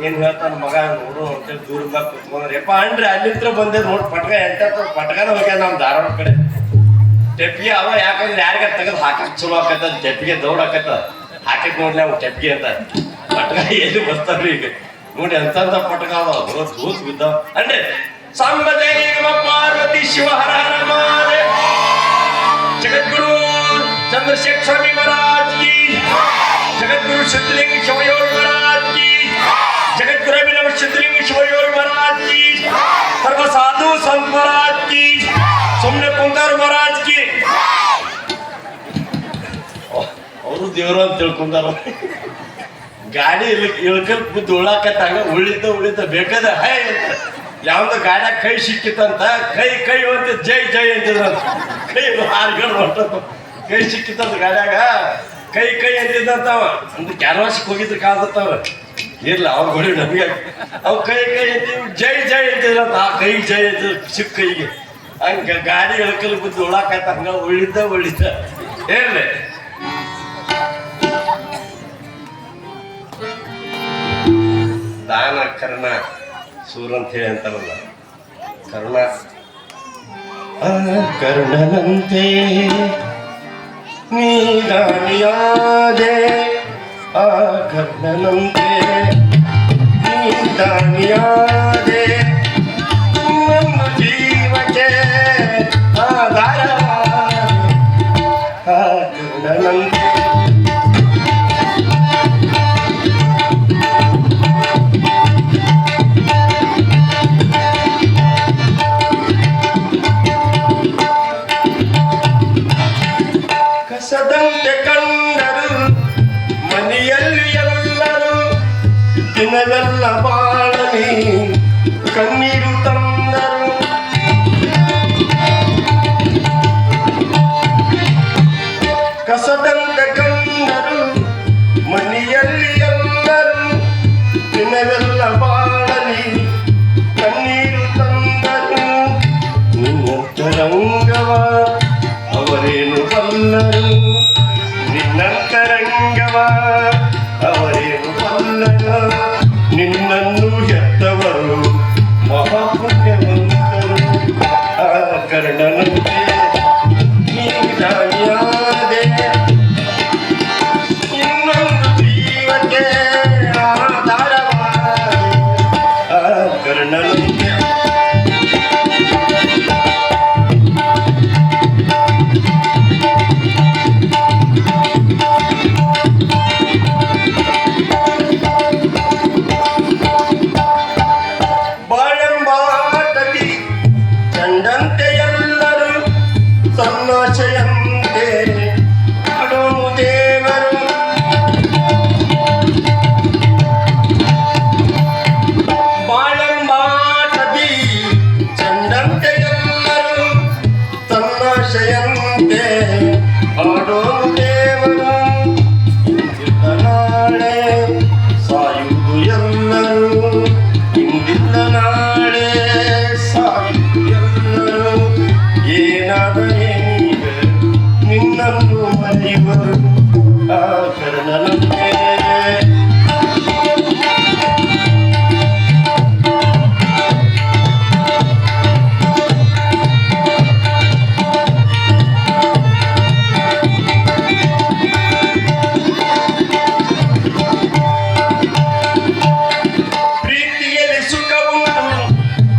ಏನ್ ಹೇಳ್ತಾನ ಮಗ ನೋಡು ಅಂತೇಳಿ ದೂರದಾಗ ಕುತ್ಕೊಂಡ್ರಪ್ಪ ಅನ್ರಿ ಅಲ್ಲಿಂತ್ರ ಬಂದೆ ನೋಡ್ ಪಟ್ಕ ಎಂತ ಪಟ್ಕನ ಹೋಗ್ಯ ನಮ್ ಧಾರವಾಡ ಕಡೆ ಟೆಪ್ಪಿಗೆ ಅವ ಯಾಕಂದ್ರೆ ಯಾರಿಗ ತೆಗೆದು ಹಾಕಕ್ ಚಲೋ ಆಕತ್ತ ಟೆಪ್ಪಿಗೆ ದೌಡ್ ಆಕತ್ತ ಹಾಕಕ್ ನೋಡ್ಲಿ ಅವ್ ಟೆಪ್ಪಿಗೆ ಅಂತ ಪಟ್ಕ ಎಲ್ಲಿ ಬರ್ತಾವ್ರಿ ಈಗ ನೋಡಿ ಎಂತಂತ ಪಟ್ಕ ಅವ ದೂತ್ ಬಿದ್ದಾವ ಅನ್ರಿ ಸಾಂಬದೇ ಪಾರ್ವತಿ ಶಿವ ಹರ ಹರ ಮಹಾದೇವ ಜಗದ್ಗುರು ಚಂದ್ರಶೇಖರ ಸ್ವಾಮಿ ಮಹಾರಾಜ್ ಕಿ ಜಗದ್ಗುರು ಸಿದ್ಧಲಿಂಗ ಶಿವಯೋಗಿ ಮಹಾರಾಜ್ ಕಿ जगतगुरु अभिनव सिद्धलिंग शिवयोगी महाराज की सर्व साधु संत महाराज की सोमने कुंदार महाराज की ಅವರು ದೇವರು ಅಂತ ತಿಳ್ಕೊಂಡಾರ ಗಾಡಿ ಇಳ್ಕಲ್ ಬುದ್ಧಿ ಉಳಾಕತ್ತಾಗ ಉಳಿತ ಬೇಕಾದ ಹೈ ಅಂತ ಯಾವ್ದು ಗಾಡ್ಯಾಗ ಕೈ ಸಿಕ್ಕಿತ್ತಂತ ಕೈ ಅಂತ ಜೈ ಜೈ ಅಂತಿದ್ರ ಕೈ ಹಾರ್ಗಳು ಹೊರಟ ಕೈ ಸಿಕ್ಕಿತ್ತಂತ ಗಾಡ್ಯಾಗ ಕೈ ಅಂತಿದ್ದಂತವ ಅಂದ್ರೆ ಕ್ಯಾನ್ವಾಸ್ಗೆ ಹೋಗಿದ್ರು ಕಾದತ್ತವ ಇರ್ಲ ಅವ್ರ ಬಳಿ ನಮಗೆ ಅವ್ ಕೈ ಅಂತೀವಿ ಜೈ ಜೈ ಅಂತಿದ್ರಂತ ಆ ಕೈ ಜೈ ಅಂತ ಸಿಕ್ಕ ಕೈಗೆ ಹಂಗ ಗಾಡಿ ಎಳ್ಕಲ್ ಬಿದ್ದು ಉಳಾಕತ್ತ ಹಂಗ ಉಳಿದ ಹೇಳಿ ದಾನ ಕರ್ಣ ಸೂರ್ ಅಂತ ಹೇಳಿ ಅಂತಾರಲ್ಲ ಕರ್ಣ ಕರ್ಣನಂತೆ ನೀದಾನಿಯಾದೆ ಆ ಕರ್ಣನಂತೆ ನೀದಾನಿಯಾದೆ ನನ್ನ ಜೀವಕ್ಕೆ ಆಧಾರವಾದೆ ಆ ಕರ್ಣನಂತೆ ಕಸದಂತೆ ಕಂಡರು ಮನೆಯಲ್ಲಿ ಎಲ್ಲರೂ ದಿನವೆಲ್ಲ ಬಾಳಲಿ ಕಣ್ಣೀರು ತಂದರು ಕಸದಂತೆ ಕಂಡರು ಮನೆಯಲ್ಲಿ ಎಲ್ಲರೂ ದಿನವೆಲ್ಲ ಬಾಳಲಿ ಕಣ್ಣೀರು ತಂದರು ನಿನ್ನಂತರಂಗವ ಅವರೇನು ಬಲ್ಲರು ನಿನ್ನಂತರಂಗವ ಅವರೇನು ಬಲ್ಲರು ನಿನ್ನನ್ನು ಹೆತ್ತವರು ಮಹಾಪುಣ್ಯವಂತರು ಆ ಕರ್ಣನಂತೆ ನೀದಾನಿಯಾದೆ ಇನ್ನೊಂದು ಜೀವಕ್ಕೆ ಆಧಾರವಾದೆ ಆ ಕರ್ಣನಂತೆ ಏನಿಗ ನಿನ್ನನ್ನು ಮರೆಯುವರು ಆ ಕರ್ಣನಂತೆ.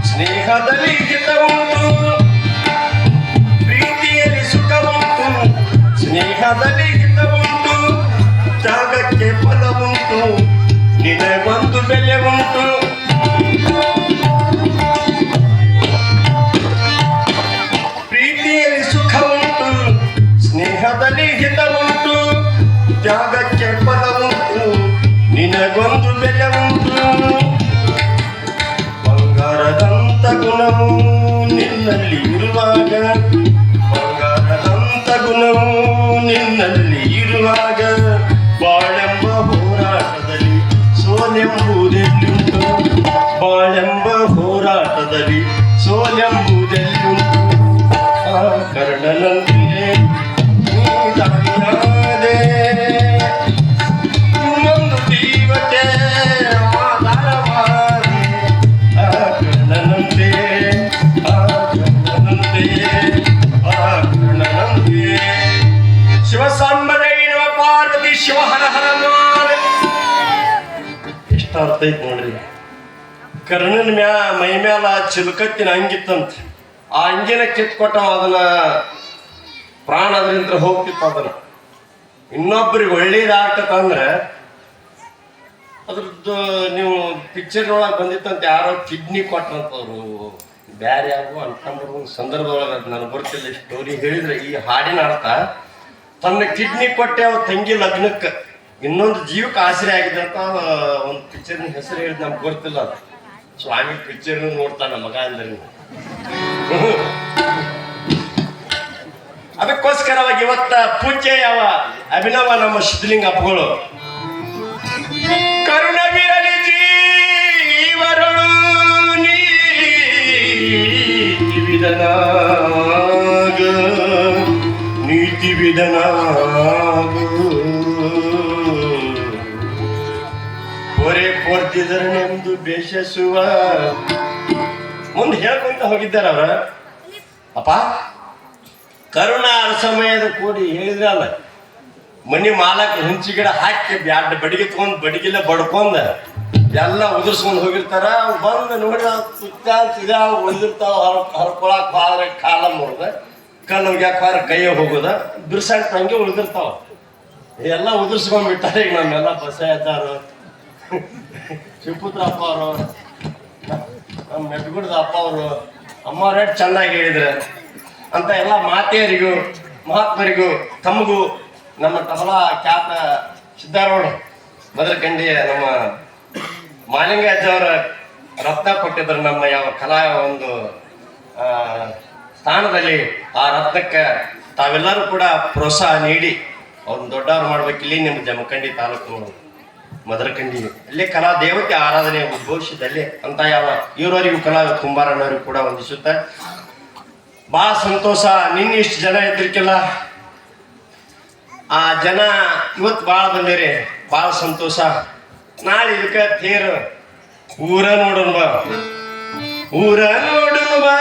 ಸ್ನೇಹದಲ್ಲಿ ಹಿತವುಂಟು, ಪ್ರೀತಿಯಲ್ಲಿ ಸುಖವುಂಟು, ಸ್ನೇಹದಲ್ಲಿ ಹಿತವುಂಟು, ತ್ಯಾಗಕ್ಕೆ ಫಲವುಂಟು, ನಿನಗೊಂದು ಬೆಲೆ ಉಂಟು. ಪ್ರೀತಿಯಲ್ಲಿ ಸುಖವುಂಟು, ಸ್ನೇಹದಲ್ಲಿ ಹಿತವುಂಟು, ತ್ಯಾಗಕ್ಕೆ ಫಲವುಂಟು, ನಿನಗೊಂದು ಬೆಲೆ ಉಂಟು. ಬಂಗಾರದಂತ ಗುಣವು ನಿನ್ನಲ್ಲಿ ಇರುವಾಗ, ಬಂಗಾರದಂತ ಗುಣವು ನಿನ್ನಲ್ಲಿ ಇರುವಾಗ, ಬಾಳೆಂಬ ಹೋರಾಟದಲ್ಲಿ ಸೋಲೆಂಬುದೆಲ್ಲುಂಟು, ಬಾಳೆಂಬ ಹೋರಾಟದಲ್ಲಿ ಸೋಲೆಂಬುದೆಲ್ಲುಂಟು. ಆ ಕರ್ಣನಂತೆ ನೀ ದಾರಿಯಾದೆ, ಇನ್ನೊಂದು ಜೀವಕ್ಕೆ ಶಿವಸಾಂಬರೈನವ ಪಾರ್ವತಿ ಶಿವ ಹರ ಹರ ಎಷ್ಟು ಅರ್ಥ ಐತಿ ನೋಡ್ರಿ. ಕರ್ಣನ ಮೈ ಮ್ಯಾಲ ಚಿಲಕತ್ತಿನ ಅಂಗಿತ್ತಂತ, ಆ ಅಂಗಿನ ಕಿತ್ಕೊಟ್ಟ ಅದನ್ನ ಪ್ರಾಣ ಅದರಿಂದ ಹೋಗ್ತಿತ್ತು. ಅದನ್ನ ಇನ್ನೊಬ್ಬರಿಗೆ ಒಳ್ಳೇದಾಗ್ತಂದ್ರೆ ಅದ್ರದ್ದು ನೀವು ಪಿಕ್ಚರ್ ಒಳಗೆ ಬಂದಿತ್ತಂತ ಯಾರೋ ಕಿಡ್ನಿ ಕೊಟ್ರಂತವ್ರು ಬ್ಯಾರೆ ಆಗು ಅನ್ಕೊಂಡ್ರು ಸಂದರ್ಭದೊಳಗೆ ನನಗೆ ಗೊತ್ತಿಲ್ಲ. ಸ್ಟೋರಿ ಹೇಳಿದ್ರೆ ಈ ಹಾಡಿನ ಅರ್ಥ ತನ್ನ ಕಿಡ್ನಿ ಕೊಟ್ಟೆ ಅವ್ರ ತಂಗಿ ಲಗ್ನಕ್ಕೆ ಇನ್ನೊಂದು ಜೀವಕ್ಕೆ ಆಶ್ರಯ ಆಗಿದೆ ಅಂತ ಒಂದು ಪಿಕ್ಚರ್ನ ಹೆಸರು ಹೇಳಿದ್ ನಮ್ಗೆ ಗೊತ್ತಿಲ್ಲ. ಅದು ಸ್ವಾಮಿ ಪಿಕ್ಚರ್ ನೋಡ್ತಾನ ಮಗ ಅಂದ್ರೆ ಅದಕ್ಕೋಸ್ಕರವಾಗಿ ಇವತ್ತ ಪೂಜೆ ಯಾವ ಅಭಿನವ ನಮ್ಮ ಸಿದ್ಧಲಿಂಗ ಅಪ್ಪಗಳು ಕರುಣವಿರಲಿ ಜೀವರಳು ನೀತಿ ವಿಧನಾಗ, ನೀತಿ ವಿಧನಾಗ ಹೊರೆ ಕೊಡ್ತಿದ್ರ ನಮ್ದು ಬೇಷಸುವ ಮುಂದೆ ಹೇಳ್ಕೊಂತ ಹೋಗಿದ್ದಾರ ಅವ್ರ ಅಪ್ಪ. ಕರುಣ ಸಮಯದ ಕೂಡಿ ಹೇಳಿದ್ರಲ್ಲ, ಮನಿ ಮಾಲಕ್ ಹುಂಚಿ ಗಿಡ ಹಾಕಿ ಬ್ಯಾಡ್ ಬಡಿಗೆ ತಗೊಂಡ್ ಬಡಿಗಿಲ್ಲ ಬಡ್ಕೊಂಡ ಎಲ್ಲ ಉದುರ್ಸ್ಕೊಂಡ್ ಹೋಗಿರ್ತಾರ. ಬಂದು ನೋಡಿದ ತುತ್ತಾಡ್ತಿದ ಉಳಿದಿರ್ತಾವ, ಹರ್ಕೊಳಕ್ ಹೋದ್ರೆ ಕಾಲ ಮುರಿದ, ಕಲ್ಲು ಹೋಗ್ಯಾಕ ಹೋದ್ರೆ ಕೈಯ ಹೋಗೋದ, ಬಿರ್ಸಾಡ್ ತಂಗೆ ಉಳಿದಿರ್ತಾವ. ಎಲ್ಲ ಉದುರ್ಸ್ಕೊಂಡ್ ಬಿಟ್ಟಾರ. ಈಗ ನಮ್ಮೆಲ್ಲ ಬಸಯ್ಯದಾರು, ಶಿವಪುತ್ರ ಅಪ್ಪ ಅವರು, ನಮ್ಮ ಮೆಟ್ಗುಡ್ದ ಅಪ್ಪ ಅವರು, ಅಮ್ಮವ್ರ ಎಷ್ಟು ಚೆನ್ನಾಗಿ ಹೇಳಿದ್ರ ಅಂತ ಎಲ್ಲ ಮಾತೆಯರಿಗೂ ಮಹಾತ್ಮರಿಗೂ ತಮಗೂ ನಮ್ಮ ತಬಲಾ ಖ್ಯಾತ ಸಿದ್ದಾರೂಢ ಮದರಕಂಡಿಯ ನಮ್ಮ ಮಾಲಿಂಗಾಜವರ ರತ್ನ ಕೊಟ್ಟಿದ್ರು. ನಮ್ಮ ಯಾವ ಕಲಾ ಒಂದು ಸ್ಥಾನದಲ್ಲಿ ಆ ರತ್ನಕ್ಕೆ ತಾವೆಲ್ಲರೂ ಕೂಡ ಪ್ರೋತ್ಸಾಹ ನೀಡಿ ಅವ್ರನ್ನ ದೊಡ್ಡವ್ರು ಮಾಡ್ಬೇಕು. ಇಲ್ಲಿ ನಿಮ್ಮ ಜಮಖಂಡಿ ತಾಲೂಕು ಮದರಕಂಡಿ ಅಲ್ಲೇ ಕಲಾ ದೇವತೆ ಆರಾಧನೆ ಉದ್ಘೋಷಿದಲ್ಲಿ ಅಂತ ಯಾವ ಇವರವರಿಗೂ ಕಲಾ ಕುಂಬಾರನವರಿಗೂ ಕೂಡ ವಂದಿಸುತ್ತ ಬಹಳ ಸಂತೋಷ. ನಿನ್ನೆ ಇಷ್ಟು ಜನ ಇದ್ರಿಕಿಲ್ಲ, ಆ ಜನ ಇವತ್ತು ಭಾಳ ಬಂದಿರಿ, ಭಾಳ ಸಂತೋಷ. ನಾಳೆ ಇದಕ್ಕೆ ತೇರು ಊರ ನೋಡೋಣ ಬಾ, ಊರ ನೋಡೋಣ ಬಾ.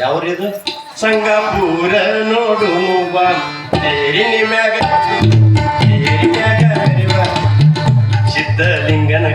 ಯಾವ್ರಿದು? ಸಂಗಾಪುರ ನೋಡೋಣ ಬಾ. ತೇರಿನ ಮ್ಯಾಗ ಸಿದ್ಧಲಿಂಗನ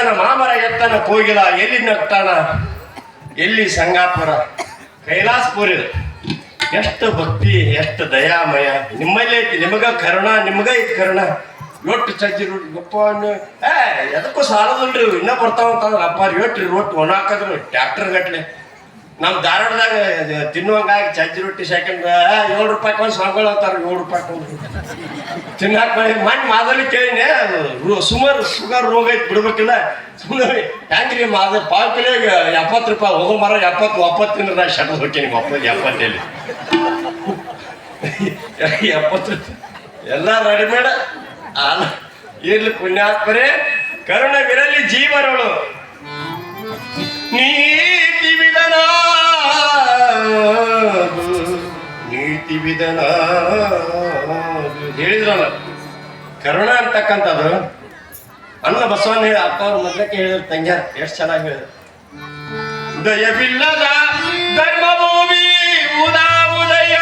ಎತ್ತನ ಮಾಮರ ಎತ್ತನ ಕೋಗಿಲ ಎಲ್ಲಿ ನಗ್ತಾನ ಎಲ್ಲಿ ಸಂಗಾಪುರ ಕೈಲಾಸಪುರ. ಎಷ್ಟು ಭಕ್ತಿ ಎಷ್ಟು ದಯಾಮಯ ನಿಮ್ಮಲ್ಲಿ ಐತಿ. ನಿಮಗ ಕರುಣ ನಿಮಗ ಐತಿ ಕರುಣ. ರೊಟ್ಟಿ ಸಜ್ಜಿ ರೊಟ್ಟಿ ಗಪ್ಪ ಎದಕ್ಕೂ ಸಾಲದಲ್ರಿ. ಇನ್ನೂ ಬರ್ತಾವಂತಂದ್ರೆ ಅಪ್ಪ ರೊಟ್ಟಿ ಒಣಾಕದ್ರು ಟ್ಯಾಕ್ಟರ್ ಗಟ್ಲೆ. ನಮ್ಮ ಧಾರವಾಡದಾಗ ತಿನ್ನುವಂಗಾಗಿ ಸಜ್ಜಿ ರೊಟ್ಟಿ ಸೆಕೆಂಡ್ ₹7 ಒಂದು ಸಾಂಗಳು ಅಂತಾರೆ. ₹7 ತಿನ್ನಾಕ ಮಣ್ಣು ಮಾದಲಿ ಕೇಳಿನೇ ಸುಮಾರು ಶುಗರ್ ರೋಗ ಐತಿ ಬಿಡ್ಬೇಕಿಲ್ಲ. ಸುಮ್ಮನೆ ಹೆಂಗ್ರಿ ಮಾದ ಪಾವ್ ಕಿಲೋ ₹70 ಹೋಗೋ ಮರ 70 ತಿಂದ್ರೆ ನಾ ಶಟ್ ಹೋಗ್ತೀನಿ. ನಿಮ್ಮ ಅಪ್ಪ 70 70 ಎಲ್ಲ ರೆಡಿಮೇಡ್ ಅಲ್ಲ. ಇರ್ಲಿ ಪುಣ್ಯಾತ್ಮರೇ, ಕರುಣವಿರಲಿ ಜೀವನಗಳು. ನೀತಿ ವಿಧಾನ ಹೇಳಿದ್ರಲ್ಲ ಕರುಣ ಅಂತಕ್ಕಂಥದ್ದು. ಅನ್ನ ಬಸವಣ್ಣ ಹೇಳಿ ಅಪ್ಪ ಅವ್ರ ಮೊದ್ಲಕ್ಕೆ ಹೇಳಿದ್ರು ತಂಗ್ಯಾರ ಎಷ್ಟು ಚೆನ್ನಾಗಿ ಹೇಳಿದ್ರು. ದಯವಿಲ್ಲದ ಧರ್ಮಭೂಮಿ ಉದಾ ಉದಯ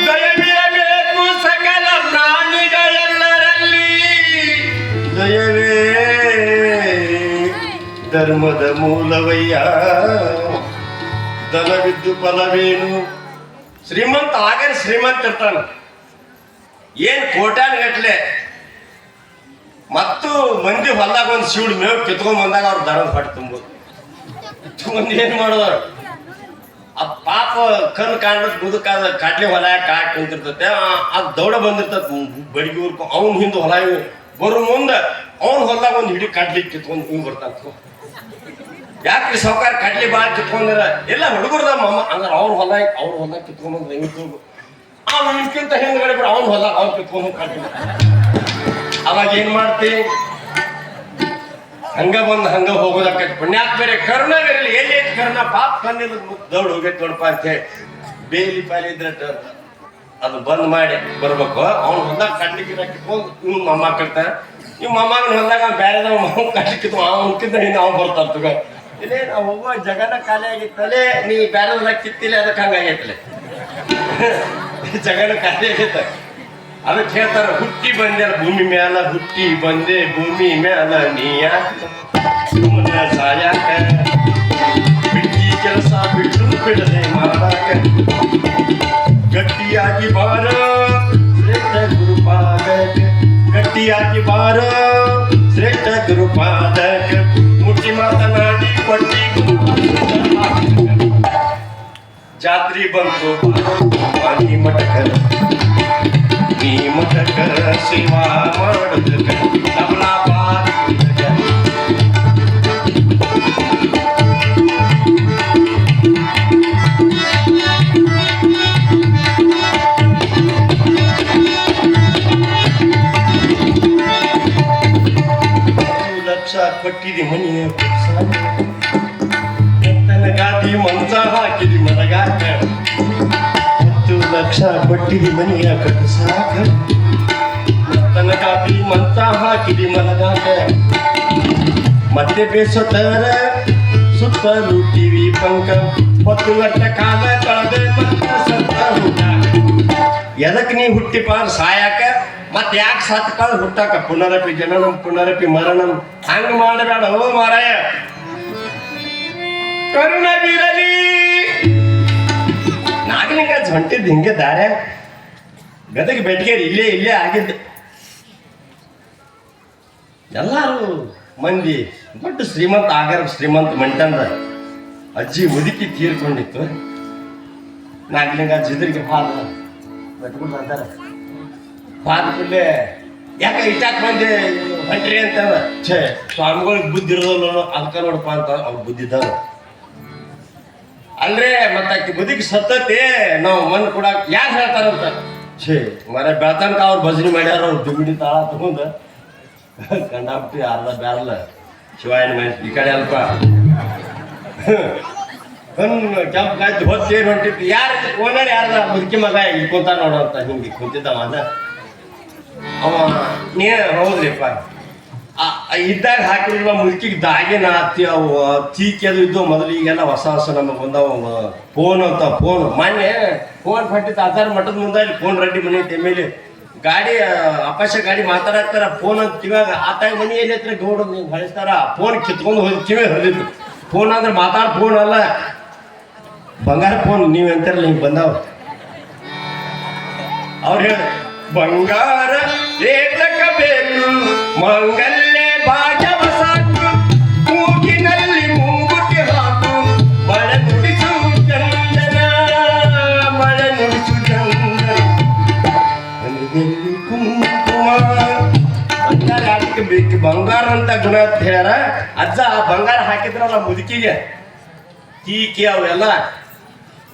ದಯವಿರಬೇಕು ಸಕಲ ಪ್ರಾಣಿಗಳೆಲ್ಲರಲ್ಲಿ. ದಯವೇ ಧರ್ಮದ ಮೂಲವಯ್ಯ, ಧನವಿದ್ದು ಫಲವೇನು. ಶ್ರೀಮಂತ ಆಗೇನು ಶ್ರೀಮಂತ ಇರ್ತಾನ, ಏನ್ ಕೋಟ್ಯಾನುಗಟ್ಲೆ. ಮತ್ತು ಮಂದಿ ಹೊಲ್ದಾಗ ಒಂದು ಶಿವಡ್ ಮೇವು ಕಿತ್ಕೊಂಡ್ ಬಂದಾಗ ಅವ್ರ ದನದ ಹೊಟ್ಟೆ ತುಂಬೋದು. ಕಿತ್ಕೊಂಡ್ ಏನ್ ಮಾಡೋದು? ಆ ಪಾಪ ಕಣ್ ಕಾಣ್ಬೇಕು ಬುದಕಾದ ಕಡ್ಲಿ ಹೊಲ ಕಾಕ್ ಕುಂತಿರ್ತತೆ. ಅದು ದೌಡ ಬಂದಿರ್ತದ ಬಡಿಗೆ ಊರ್ಕೊ ಅವ್ನ ಹಿಂದೆ ಹೊಲ ಬರೋ ಮುಂದೆ ಅವ್ನ ಹೊಲ್ದಾಗ ಒಂದು ಹಿಡಿ ಕಡ್ಲಿ ಕಿತ್ಕೊಂಡು ಹಿಂಗ್ ಬರ್ತಾನ. ಯಾಕ್ರಿ ಸಾವುಕಾರ ಕಡ್ಲಿ ಭಾಳ ಕಿತ್ಕೊಂಡ್ರ ಎಲ್ಲ ಹುಡುಗರದ ಮಮ್ಮ ಅಂದ್ರೆ ಅವ್ರ ಹೊಲ ಕಿತ್ಕೊಂಡ್ ಹೆಂಗ್ ಅವನಕ್ಕಿಂತ ಹಿಂದ್ಗಡೆ ಬಿಡ ಅವ್ನ ಹೊಲ ಅವ್ನು ಕಿತ್ಕೊಂಡು ಕಡ್ಲಿ. ಅವಾಗ ಏನ್ ಮಾಡ್ತಿ? ಹಂಗ ಬಂದ್ ಹಂಗ ಹೋಗೋದಕ್ಕೆ ಪುಣ್ಯಾತ್ ಬೇರೆ ಕರುಣ ಬೇರೆ. ಎಲ್ಲಿ ಐತಿ ಕರುಣ? ಪಾಪ ಕಣ್ಣಿಲ್ಲ ದೌಡ್ ಹೋಗೈತಿ ನೋಡಪ್ಪ ಅಂತ ಹೇಳಿ ಬೇಲಿ ಪಾಲಿ ಇದ್ರೆ ಅದು ಬಂದ್ ಮಾಡಿ ಬರ್ಬೇಕು. ಅವ್ನ ಹೊಲ್ದಾಗ ಕಡ್ಲಿ ಗಿಡ ಕಿತ್ಕೊಂಡು ಇವ್ ಮಮ್ಮ ಕಟ್ತಾನ. ಇವ್ ಮಮ್ಮನ ಹೊಲ್ದಾಗ ಬೇರೆದವ ಮಮ್ಮ ಕಡ್ಲಿ ಕಿತ್ಕೊಂಡು ಅವನಕ್ಕಿಂತ ಹಿಂಗೆ ಅವ್ನು ಬರ್ತಾರ ತಗೋ. ಇಲ್ಲೇ ನಾವು ಹೋಗುವ ಜಗನ ಖಾಲಿ ಆಗಿತ್ತಲೇ ನೀ ಬೇರೆ ಹೊಲ್ದಾಗ ಕಿತ್ತಿಲ್ಲ ಅದಕ್ಕೆ ಹಂಗಾಗೈತಲೆ ಜಗನ ಖಾಲಿ ಆಗೈತ. ಅದಕ್ಕೆ ಹೇಳ್ತಾರ ಹುಟ್ಟಿ ಬಂದೆ ಭೂಮಿ ಮ್ಯಾಲ ಹುಟ್ಟಿ ಬಂದೆ ಭೂಮಿ ಮ್ಯಾಲ ನೀಯಾಕ ಸಾಯಾಕ ಬಿಟ್ಟಿ ಕೆಲಸ ಬಿಟ್ಟು ಬಿಡದೆ ಮಾಡಾಕ ಗಟ್ಟಿಯಾಗಿ ಬಾರ ಶ್ರೇಷ್ಠ ಗುರುಪಾದಕ ಗಟ್ಟಿಯಾಗಿ ಬಾರ ಶ್ರೇಷ್ಠ ಗುರುಪಾದಕ ಮುಟ್ಟಿ ಮಾತನಾಡಿ ಕೊಟ್ಟಿ ಜಾತ್ರಿ ಬಂತು ಪಾನಿ ಮಠಕ ನೀ ಮಠಕ ಸೇವಾ ಮಾಡೋದಕ್ಕೆ ತಬಲಾ ಲಕ್ಷ ಕೊಟ್ಟಿದಿ ಮನೆಯ ಗಾದಿ ಮಂಚ ಹಾಕಿದಿ ಮಲಗಾಕ 10 ಲಕ್ಷ ಕೊಟ್ಟಿದಿ ಮನೆಯ ಕಟ್ಸಾಕ ಗಾದಿ ಮಂಚ ಹಾಕಿದಿ ಮಲಗಾಕ ಮತ್ತೆ ಬೇಸೋತರ ಸುತ್ತಲೂ ಟಿವಿ ಪಂಕ 10 ವರ್ಷ ಕಾಲ ಕಳೆದ ಎದಕ್ ನೀ ಹುಟ್ಟಿಪ ಸಾಯಾಕ ಮತ್ ಯಾಕೆ ಸತ್ಕ ಹುಟ್ಟಾಕ ಪುನರಪಿ ಜನನಂ ಪುನರಪಿ ಮರಣಂ ಹಂಗ ಮಾಡಬೇಡ ಓ ಮಾರಾಯ. ಕರುಣವಿರಲಿ. ನಾಗಲಿಂಗ ಹೊಂಟಿದ್ದು ಹಿಂಗೆ ದಾರೆ ಗದಗ ಬೆಟ್ಗೇರಿ ಇಲ್ಲೇ ಆಗಿದ್ದು. ಎಲ್ಲಾರು ಮಂದಿ ದೊಡ್ಡ ಶ್ರೀಮಂತ ಆಗಾರ ಶ್ರೀಮಂತ ಮಂಟಂದ ಅಜ್ಜಿ ಮುದುಕಿ ತೀರ್ಕೊಂಡಿತ್ತು. ನಾಗಲಿಂಗ ಜಿದ್ರಿಗೆ ಹಾದ ಬೆಟ್ಕೊಂಡು ಅಂತಾರ ಪಾದ ಕೂಡಲೇ ಯಾಕೆ ಇಟ್ಟಾಕ್ ಬಂದೆ ಹೊಂಟ್ರಿ ಅಂತ ಛೇ ಸ್ವಾಮಿಗಳಿಗೆ ಬುದ್ಧಿ ಇರೋದಲ್ಲ ಅದಕ್ಕ ನೋಡಪ್ಪ ಅಂತ ಅವ್ರು ಬುದ್ಧಿ ಇದ್ದಾವ ಅಲ್ರೇ. ಮತ್ತ ಆಕಿ ಬದುಕಿ ಸತ್ತತಿ ನಾವು ಮಣ್ಣು ಕೊಡಾಕ ಯಾರು ಹೇಳ್ತಾರಂತ ಛೇ ಮರ ಬೆಳ್ತನಕ ಅವ್ರು ಭಜನೆ ಮಾಡ್ಯಾರ. ಅವ್ರು ದುಮಿಡಿ ತಾಳ ತಗೊಂಡ ಕಂಡಾಬಿಟ್ಟು ಅರ್ಧ ಬ್ಯಾರಲ್ಲ ಶಿವಾಯನ ಮನೆ ಈ ಕಡೆ ಅಲ್ಪ ಕೆಂಪು ಕಾಯ್ತು ಹೊತ್ತು ಏನು ಹೊಂಟಿತ್ತು ಯಾರು ಓನರ್ ಯಾರದ ಮುದುಕಿ ಮಗ ಇಲ್ಲಿ ಕುಂತ ನೋಡೋಂತ ಹಿಂಗೆ ಕುಂತಿದ್ದವ ಅದ ಅವ ನೀ ಹೌದ್ರಿಪ್ಪ ಇದ್ದಾಗ ಹಾಕಿರುವ ಮುದುಕಿಗೆ ದಾಗಿನ ಹತ್ತಿ ಅವು ತೀಕಿ ಅದು ಇದ್ದು ಮೊದಲು ಈಗೆಲ್ಲ ಹೊಸ ನಮಗೆ ಬಂದವ ಫೋನ್ ಅಂತ ಫೋನ್ ಮೊನ್ನೆ ಫೋನ್ ಫಟ್ಟಿತ್ತು ಆಧಾರ ಮಠದ ಮುಂದೆ ಇಲ್ಲಿ ಫೋನ್ ರೆಡ್ಡಿ ಮನೆ ಐತೆ ಮೇಲೆ ಗಾಡಿ ಅಪಾಶ ಗಾಡಿ ಮಾತಾಡಕ್ತಾರ ಫೋನ್ ಅಂತ ಕಿವಾಗ ಆತಾಗ ಮನೆಯಲ್ಲಿ ಹತ್ರ ಗೌಡ ನೀವು ಹೊಳಿಸ್ತಾರ ಫೋನ್ ಕಿತ್ಕೊಂಡು ಹೋಗಿ ಕಿವಿ ಹೊಲಿದ್ರು ಫೋನ್ ಅಂದ್ರೆ ಮಾತಾಡ್ ಫೋನ್ ಅಲ್ಲ ಬಂಗಾರ ಫೋನ್ ನೀವು ಅಂತಾರಲ್ಲ ಹಿಂಗೆ ಬಂದಾವ ಅವ್ರು ಹೇಳ ಬಂಗಾರ ಏತಕ ಬೇಕು ಮಂಗಲ್ಯ ಭಾಗ್ಯವ ಸಾಕು ಮೂಗಿನಲ್ಲಿ ಮೂಗುತಿ ಹಾಕು ಮಳೆ ನುಡಿಸು ಚಂದನ ಮಳೆ ನುಡಿಸು ಚಂದನ ಕುಂಕುಮ ಬಂಗಾರ ಅದಕ್ಕೆ ಬೇಕು ಬಂಗಾರ ಅಂತ ಗುಣ ಅಂತ ಹೇಳ್ಯಾರ ಅಜ್ಜ ಆ ಬಂಗಾರ ಹಾಕಿದ್ರಲ್ಲ ಮುದುಕಿಗೆ ತೀಕಿ ಅವೆಲ್ಲ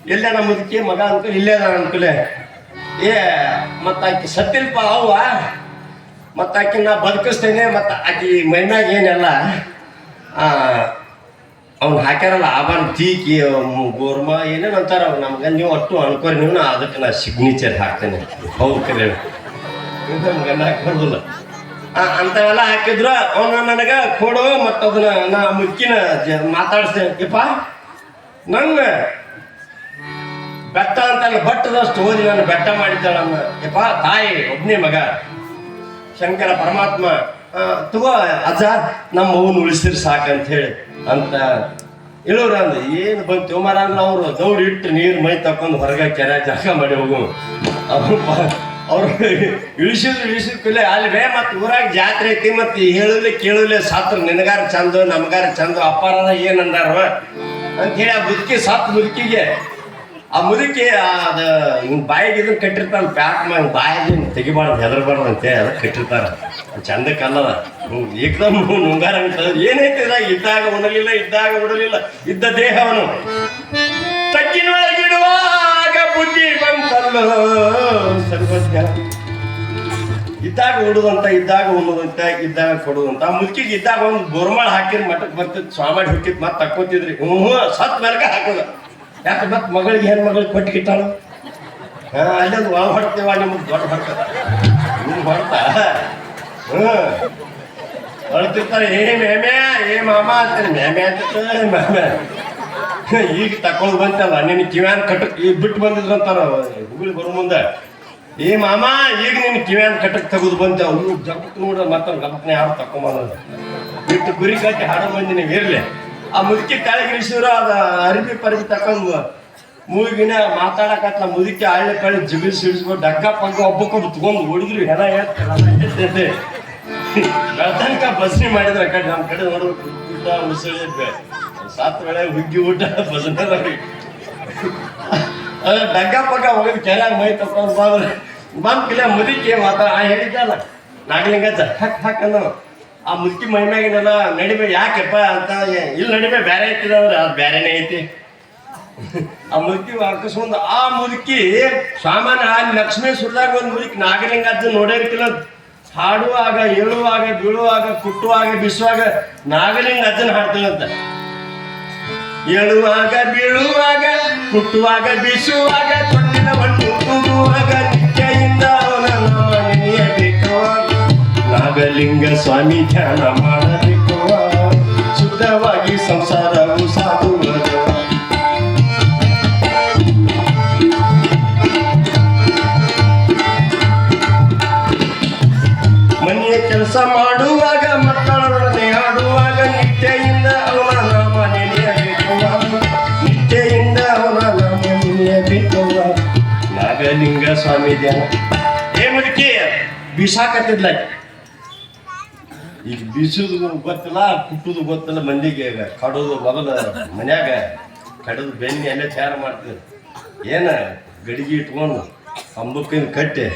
ಎಲ್ಲೇ ನಮ್ಮ ಮುದುಕಿ ಮಗ ಅನ್ಕೂಲ ಇಲ್ಲೇ ಅದ ಅನ್ಕೂಲೆ ಏ ಮತ್ತ ಆಕಿ ಸತ್ತಿಲ್ಪ ಅವ್ವ ಮತ್ತ ಆಕಿ ನಾ ಬದುಕಿಸ್ತೇನೆ ಮತ್ತ ಆಕಿ ಮೈಮ್ಯಾಗ ಏನೆಲ್ಲ ಅವ್ನು ಹಾಕ್ಯಾರಲ್ಲ ಆಬಾನ್ ತೀಕಿ ಗೋರ್ಮ ಏನೇನು ಅಂತಾರ ಅವ್ ನಮ್ಗೆ ನೀವು ಒಟ್ಟು ಅನ್ಕೋರಿ ನೀವು ಅದಕ್ಕೆ ನಾ ಸಿಗ್ನೇಚರ್ ಹಾಕ್ತೇನೆ ಹೌದು ಕರೆ ನಮ್ಗೆ ಹಾಕೋದಿಲ್ಲ ಅಂಥವೆಲ್ಲ ಹಾಕಿದ್ರು ಅವನು ನನಗೆ ಕೊಡು ಮತ್ತು ಅದನ್ನ ನಾ ಮುಕ್ಕಿನ ಮಾತಾಡ್ಸ್ತೇನೆ ಯಪ್ಪ ನನ್ನ ಬೆಟ್ಟ ಅಂತಲ್ಲ ಬಟ್ಟದಷ್ಟು ಓದಿ ನಾನು ಬೆಟ್ಟ ಮಾಡಿದ್ದಾಳ ಯಪ್ಪ ತಾಯಿ ಒಬ್ಬನೇ ಮಗ ಶಂಕರ ಪರಮಾತ್ಮ ತಗೋ ಅಜ್ಜ ನಮ್ಮ ಅವ್ವನ್ನ ಉಳಿಸಿದ್ರೆ ಸಾಕಂತ ಹೇಳಿ ಅಂತ ಹೇಳೋರು ಅಂದ ಏನು ಬಂತು ಮರ ಅವರು ದೌಡ್ ಇಟ್ಟು ನೀರು ಮೈ ತಕೊಂಡು ಹೊರಗೆ ಕೆರೆ ಜಾಗ ಮಾಡಿ ಹೋಗು ಅವ್ರು ಇಳಿಸಿದ್ ಕೂಲೆ ಅಲ್ಲಿ ಮತ್ತು ಊರಾಗ ಜಾತ್ರೆ ಐತಿ ಮತ್ತು ಹೇಳಲಿ ಕೇಳಲಿ ಸಾತ್ರ ನಿನಗಾರ ಚಂದ ನಮಗಾರ ಚಂದ ಅಪ್ಪಾರ ಏನಂದಾರ ಅಂಥೇಳಿ ಆ ಮುದುಕಿ ಸತ್ ಮುದುಕಿಗೆ ಆ ಮುದುಕಿ ಅದು ಹಿಂಗೆ ಬಾಯಿಗೆ ಇದನ್ನು ಕಟ್ಟಿರ್ತಾನೆ ಪ್ಯಾಕ್ ಮಾಡಿ ಬಾಯಿಗೆ ತೆಗಿಬಾರ್ದು ಹೆದರ್ಬಾರ್ದು ಅಂತೇಳಿ ಅದಕ್ಕೆ ಕಟ್ಟಿರ್ತಾರೆ ಚಂದಕ್ಕಲ್ಲದ ಏಕದಮ್ ನುಂಗಾರ ಅಂತ ಏನೈತೆ ಇದ್ದಾಗ ಉಣಲಿಲ್ಲ ಇದ್ದಾಗ ಉಡಲಿಲ್ಲ ಇದ್ದ ದೇಹವನು ತಗ್ಗಿನೊಳಗಿಡುವಾಗ ಬುದ್ಧಿ ಬಂತಲ್ಲ ಸರ್ವಜ್ಞ ಇದ್ದಾಗ ಉಡುದಂತ ಇದ್ದಾಗ ಉಣ್ಣುದಂತ ಇದ್ದಾಗ ಕೊಡುದಂತ ಆ ಮುದುಕಿಗೆ ಇದ್ದಾಗ ಒಂದು ಬೋರ್ಮಾಳ ಹಾಕಿರಿ ಮಠಕ್ಕೆ ಬರ್ತಿತ್ತು ಸ್ವಾಮಿ ಹುಟ್ಟಿದ್ ಮತ್ತೆ ತಕ್ಕೋತಿದ್ರಿ ಸತ್ ಮೇಲ್ಕ ಹಾಕೋದ ಯಾಕೆ ಮತ್ತೆ ಮಗಳಿಗೆ ಹೆಣ್ಣು ಮಗಳಿಗೆ ಕೊಟ್ಟಿಗಿಟ್ಟಾಳು ಅಲ್ಲೊಂದು ಒಳ ಹೊಡ್ತೇವ ನಿಮ್ಗೆ ದೊಡ್ಡ ಹೊಡ್ತದ ನಿಮ್ಗೆ ಹೊಡ್ತಾ ಹೊಡ್ತಿರ್ತಾರೆ ಮೇಮ್ಯಾ ಮಾಮ ಅಂತಾರೆ ಮ್ಯಾಮ್ಯಾ ಅಂತ ಮ್ಯಾಮ್ಯಾ ಈಗ ತಕೊಂಡು ಬಂತಲ್ಲ ನಿನ್ನ ಕಿವ್ಯಾನ್ ಕಟ್ಟಕ್ ಈಗ ಬಿಟ್ಟು ಬಂದಿದ್ರಂತಾರ ಹುಗುಳಿ ಬರೋ ಮುಂದೆ ಮಾಮ ಈಗ ನಿನ್ನ ಕಿವ್ಯಾನ್ ಕಟ್ಟಕ್ ತೆಗೆದು ಬಂತೆ ಅವ್ರು ಜಗತ್ತು ನೋಡ ಮತ್ತೊಂದು ಗಮನ ಯಾರು ತಕೊಂಬಂದ ಬಿಟ್ಟು ಗುರಿ ಕಟ್ಟಿ ಹಾಡೋ ಮಂದಿ ನೀವು ಇರ್ಲಿ ಆ ಮುದುಕಿ ಕೆಳಗಿಳಿಸಿದ್ರು ಅದ ಅರಿಬಿ ಪರಿಬಿ ತಕೊಂಡು ಮೂಗಿನ ಮಾತಾಡಕತ್ತ ಮುದುಕಿ ಹಳ್ಳಿ ಕಳ್ಳಿ ಜಿಗಿಲ್ ಸಿಡಿಸ್ಕೊಂಡು ಡಗ್ಗ ಪಗ್ಗ ಒಬ್ಬಕ್ಕೊಬ್ಬ ತಗೊಂಡು ಹೊಡಿದ್ರು ಹೆಣ ಹೇಳ್ತಾರೆ ಬೆಳ್ತನಕ ಬಸ್ನಿ ಮಾಡಿದ್ರ ಕಡೆ ನಮ್ಮ ಕಡೆ ನೋಡ್ಬೇಕು ಊಟ ಉಸಿಳಿದ್ದೆ ಸಾತ್ ವೇಳೆ ಹುಗ್ಗಿ ಊಟ ಬಸನ ಡಗ್ಗ ಪಗ್ಗ ಹೋಗಿದ್ ಕೆರೆಯಾಗ ಮೈ ತಕೊಂಡು ಬಂದ್ಕಿಲ್ಲ ಮುದುಕಿ ಹೇಳಿದ್ದಲ್ಲ ನಾಗಲಿಂಗಜ್ಜ ಹಾಕನ್ನು ಆ ಮುದುಕಿ ಮೈಮ್ಯಾಗಿನಲ್ಲ ನಡಿಮೆ ಯಾಕೆಪ್ಪ ಅಂತ ಇಲ್ಲಿ ನಡಿಮೆ ಬೇರೆ ಐತಿದ ಅಂದ್ರೆ ಅದು ಬೇರೆನೇ ಐತಿ ಆ ಮುದುಕಿ ಹಾಕಿಸ್ಕೊಂಡು ಆ ಮುದುಕಿ ಸಾಮಾನ್ಯ ಅಲ್ಲಿ ಲಕ್ಷ್ಮೀ ಸುರಿದಾಗ ಒಂದು ಮುದುಕಿ ನಾಗಲಿಂಗಜ್ಜ ನೋಡಿರ್ಕಿಲ್ಲ ಹಾಡುವಾಗ ಏಳುವಾಗ ಬೀಳುವಾಗ ಕುಟ್ಟುವಾಗ ಬಿಸುವಾಗ ನಾಗಲಿಂಗ ಅಜ್ಜನ ಹಾಡ್ತೀವಂತ ಏಳುವಾಗ ಬೀಳುವಾಗ ಕುಟ್ಟುವಾಗ ಬಿಸುವಾಗ ತೊಟ್ಟಿನ ಮಣ್ಣು ತೂಗುವಾಗ ನಿತ್ಯೆಯಿಂದ ಅವನ ನಾಮ ನೆನೆಯಬೇಕವಾಗ ನಾಗಲಿಂಗ ಸ್ವಾಮಿ ಧ್ಯಾನ ಮಾಡಬೇಕವಾಗ ಶುದ್ಧವಾಗಿ ಸಂಸಾರವು ಸಾಗುವಾಗ ಮನೆಯ ಕೆಲಸ ಮಾಡುವಾಗ ಮಕ್ಕಳೊಡನೆ ಆಡುವಾಗ ನಿತ್ಯೆಯಿಂದ ಅವನ ನಾಮ ನೆನೆಯಬೇಕವಾಗ ನಿತ್ಯೆಯಿಂದ ಅವನ ನಾಮ ನೆನೆಯಬೇಕವಾಗ ನಾಗಲಿಂಗ ಸ್ವಾಮಿ ಧ್ಯಾನ ಮುದುಕಿ ಬೀಸಾಕತ್ತಿದ್ಲ ಈಗ ಬೀಸುದು ಗೊತ್ತಿಲ್ಲ ಕುಟ್ಟುದು ಗೊತ್ತಿಲ್ಲ ಮಂದಿಗೆ ಕಡೋದು ಮೊದಲ ಮನ್ಯಾಗ ಕಡದು ಬೆನ್ನಿ ಎಣ್ಣೆ ತಯಾರು ಮಾಡ್ತಿದ್ರು ಏನ ಗಡಿಗೆ ಇಟ್ಕೊಂಡು ಅಂಬಕ್ಕಿನ ಕಟ್ಟಿ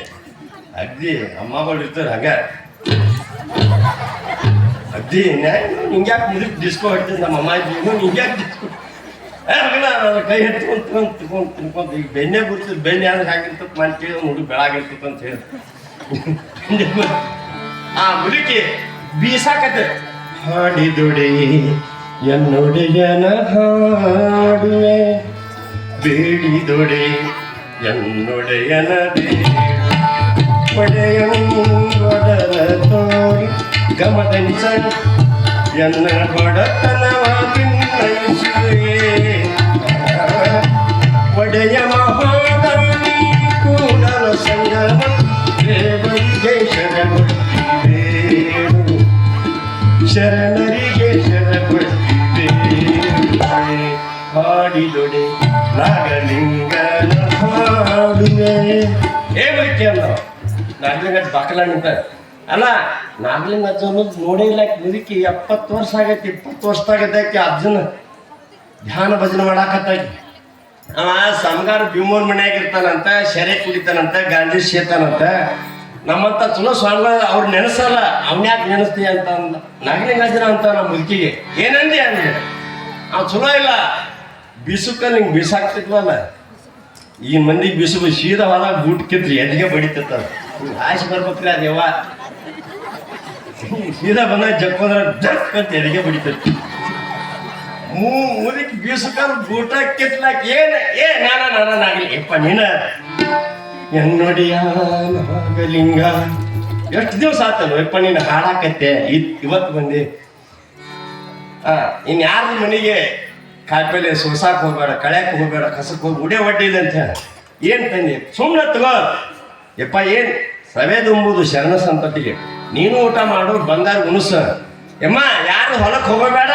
ಅಗ್ದಿ ಅಮ್ಮಗಳು ಇರ್ತಾರೆ ಹಂಗ ಅಗ್ದಿ ಹಿಂಗ್ಯಾಕೆ ಮುದುಕ್ ಡಿಸ್ಕೋ ಹೊಡ್ತಿದ್ ನಮ್ಮ ಅಮ್ಮ ಇದ್ದೀವಿ ಹಿಂಗ್ಯಾಕೆ ಡಿಸ್ಕೋ ಕೈ ಎತ್ಕೊಂಡು ತಿನ್ಕೊಂತ ಈಗ ಬೆನ್ನೆ ಬಿಡ್ತಿದ್ ಬೆನ್ನೆ ಆದ್ರೆ ಹಾಕಿರ್ತಪ್ಪ ಮಾಡ್ತೀವಿ ಅವ್ನು ಹುಡುಗ ಬೆಳಾಗಿರ್ತಪ್ಪ ಅಂತ ಹೇಳಿ ಆ ಮುದುಕಿ ಬೀಸಾಕತ್ತೆ ಹಾಡಿದೊಡೆ ಎನ್ನೊಡೆಯನ ಹಾಡುವೆ ಬೇಡಿದೊಡೆ ಎನ್ನೊಡೆಯನ ಒಡೆಯೊಡಲ ತೋರಿ ಗಮನಿಸ ಎನ್ನ ಬಡತನವ ಭಿನ್ನಯಿಸುವೆ ಒಡೆಯ ಮಹಾದಾನಿ ಕೂಡಲ ಸಂಗಮ ದೇವ ಹಾಡಿದೊಡೆ ನಾಗಲಿಂಗನ ಹಾಡುವೆ. ಏ ಮುದುಕಿ ಅಲ್ಲ ನಾಗಲಿಂಗ ಬಾಕಲ ನಿಂತ ಅಲ್ಲ ನಾಗಲಿಂಗ ಅಜ್ಜ ಅನ್ನೋದು ನೋಡೇ ಇಲ್ಲ ಮುದುಕಿ 70 ವರ್ಷ ಆಗೈತಿ 20 ವರ್ಷದಾಗೈತಿ ಅಜ್ಜನ ಧ್ಯಾನ ಭಜನೆ ಮಾಡಾಕತ್ತಾಕಿ. ಅವ ಸಮಗಾರ ಭೀಮೋರ್ ಮನ್ಯಾಗ ಇರ್ತಾನಂತ, ಶೆರೆ ಕುಡಿತಾನಂತ, ಗಾಂಧಿ ಸೇತಾನಂತ. ನಮ್ಮಂತ ಚಲೋ ಸ್ವಾಮಿಗಳು ಅವ್ರು ನೆನೆಸಲ್ಲ, ಅವ್ನ್ಯಾಕೆ ನೆನೆಸ್ತೀಯ ಅಂತ ಅಂದ. ನಾಗಲಿಂಗಜ್ಜನ ಅಂತ ನಮ್ಮ ಮುದುಕಿಗೆ ಏನಂದಿ ಅಂದ್ರೆ ಅವ್ ಚಲೋ ಇಲ್ಲ ಬೀಸುಕಲ್ಲಿ ಹಿಂಗೆ ಬೀಸಾಕ್ತಿದ್ವಲ್ಲ, ಈ ಮಂದಿಗೆ ಬೀಸು ಸೀದಾ ಹೊಲ ಬೂಟ್ ಕಿತ್ರಿ ಎದಿಗೆ ಬಡಿತತ್ತ. ಆಸೆ ಬರ್ಬೇಕ್ರಿ ಅದೇವ ಸೀದಾ ಬಂದ ಜಕ್ಕೋದ್ರ ಜಕ್ ಅಂತ ಎದಿಗೆ ಬಡಿತೈತಿ. ಮುದುಕಿ ಬೀಸುಕಲ್ ಬೂಟ ಕಿತ್ಲಾಕ ನಾನಾಗಲಿ ಯಪ್ಪ ನೀನ ಎನ್ನೊಡಿಯ ನಾಗಲಿಂಗ. ಎಷ್ಟು ದಿವಸ ಆತಲ್ಲ ಯಪ್ಪ ನೀನು ಹಾಡಾಕತ್ತೆ, ಇವತ್ತು ಬಂದಿ. ಇನ್ ಯಾರ ಮನೆಗೆ ಕಾಯಿಪಲ್ಲೆ ಸೋಸಾಕ್ ಹೋಗ್ಬೇಡ, ಕಳ್ಯಾಕ್ ಹೋಗ್ಬೇಡ, ಕಸಕ್ ಹೋಗಿ ಉಡೆ ಒಡ್ಡಿದೆ ಅಂತ ಹೇಳ. ಏನ್ ತಂದಿ ಸುಮ್ಮನೆ ತಗೋ ಯಪ್ಪ, ಏನ್ ಸವೇದುಂಬುದು ಶರಣ ಸಂತತಿಗೆ, ನೀನು ಊಟ ಮಾಡು, ಬಂಗಾರ ಉಣಸ. ಯಮ್ಮ ಯಾರು ಹೊಲಕ್ಕೆ ಹೋಗಬೇಡ,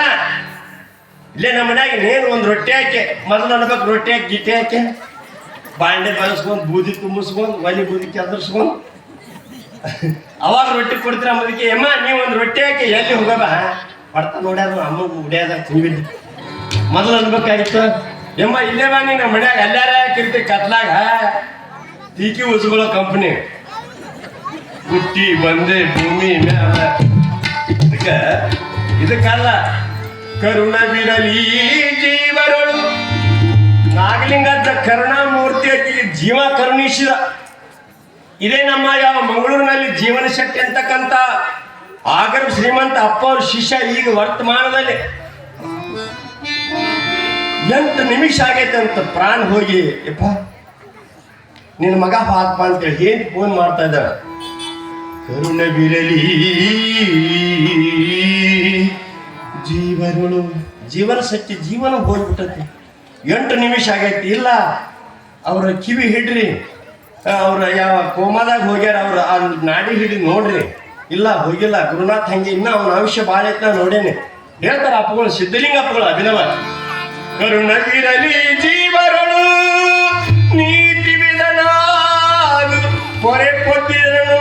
ಇಲ್ಲೇ ನಮ್ಮ ಮನ್ಯಾಗ ನೇನು ಒಂದು ರೊಟ್ಟಿ ಹಾಕಿ ಮೊದಲು ಅನ್ಬೇಕು, ರೊಟ್ಟಿ ಹಾಕಿ ಗಿಟ್ಟಿ ಹಾಕಿ ಬಾಂಡೆ ಬಳಸ್ಕೊಂಡು ಬೂದಿ ತುಂಬಿಸ್ಕೊಂಡು ಒಲಿ ಬೂದಿ ಕೆದರ್ಸ್ಕೊಂಡು ಅವಾಗ ರೊಟ್ಟಿ ಕೊಡ್ತೀರ ಮುದಕ್ಕೆ. ಯಮ್ಮ ನೀವು ಒಂದು ರೊಟ್ಟಿ ಹಾಕಿ ಎಲ್ಲಿ ಹೋಗಬ ಬರ್ತಾ ನೋಡ್ಯಾರ ಅಮ್ಮಗೆ ಉಡ್ಯಾದ ತುಂಬಿದ್ದು ಮೊದಲು ಅನ್ಬೇಕಾಗಿತ್ತು. ಯಮ್ಮ ಇಲ್ಲೇ ಬಾ ನೀನು ನಮ್ಮ ಮನ್ಯಾಗ ಅಲ್ಲಾರ ಹಾಕಿರ್ತಿ ಕತ್ಲಾಗ ತೀಕಿ ಉಸ್ಕೊಳ್ಳೋ ಕಂಪ್ನಿ ಹುಟ್ಟಿ ಬಂದೆ ಭೂಮಿ ಮ್ಯಾಲ. ಇದಕ್ಕಲ್ಲ ಕರುಣವಿರಲಿ ಜೀವರಳು. ನಾಗಲಿಂಗದ ಕರುಣಾಮೂರ್ತಿ ಆಕಿಗೆ ಜೀವ ಕರುಣಿಸಿದ. ಇದೇ ನಮ್ಮ ಯಾವ ಮಂಗಳೂರಿನಲ್ಲಿ ಜೀವನ ಶಕ್ತಿ ಅಂತಕ್ಕಂಥ ಆಗರ ಶ್ರೀಮಂತ ಅಪ್ಪ ಅವ್ರ ಶಿಷ್ಯ ಈಗ ವರ್ತಮಾನದಲ್ಲಿ 8 ನಿಮಿಷ ಆಗೈತೆ ಅಂತ ಪ್ರಾಣ ಹೋಗಿ ಯಪ್ಪ ನಿನ್ನ ಮಗ ಪಾತ್ಪ ಅಂತೇಳಿ ಏನ್ ಫೋನ್ ಮಾಡ್ತಾ ಇದ್ದಾರ. ಕರುಣವಿರಲಿ ಜೀವನಗಳು, ಜೀವನ ಶಕ್ತಿ ಜೀವನ ಹೋಗ್ಬಿಟ್ಟತಿ. 8 ನಿಮಿಷ ಆಗೈತಿ. ಇಲ್ಲ ಅವ್ರ ಕಿವಿ ಹಿಡ್ರಿ, ಅವ್ರ ಯಾವ ಕೋಮಾದಾಗ ಹೋಗ್ಯಾರ, ಅವ್ರ ಆ ನಾಡಿ ಹಿಡಿ ನೋಡ್ರಿ. ಇಲ್ಲ ಹೋಗಿಲ್ಲ ಗುರುನಾಥ್ ಹಂಗೆ ಇನ್ನ ಅವನ ಆಯುಷ್ಯ ಭಾಳ ಐತೆ ನೋಡೇನೆ ಹೇಳ್ತಾರ ಅಪ್ಪಗಳು, ಸಿದ್ಧಲಿಂಗ ಅಪ್ಪಗಳು ಅಭಿನವ. ಕರುಣವಿರಲಿ ಜೀವರಳು ನೀತಿ ವಿಧನಾಲು ಪೊರೆ ಕೊಟ್ಟಿರನು.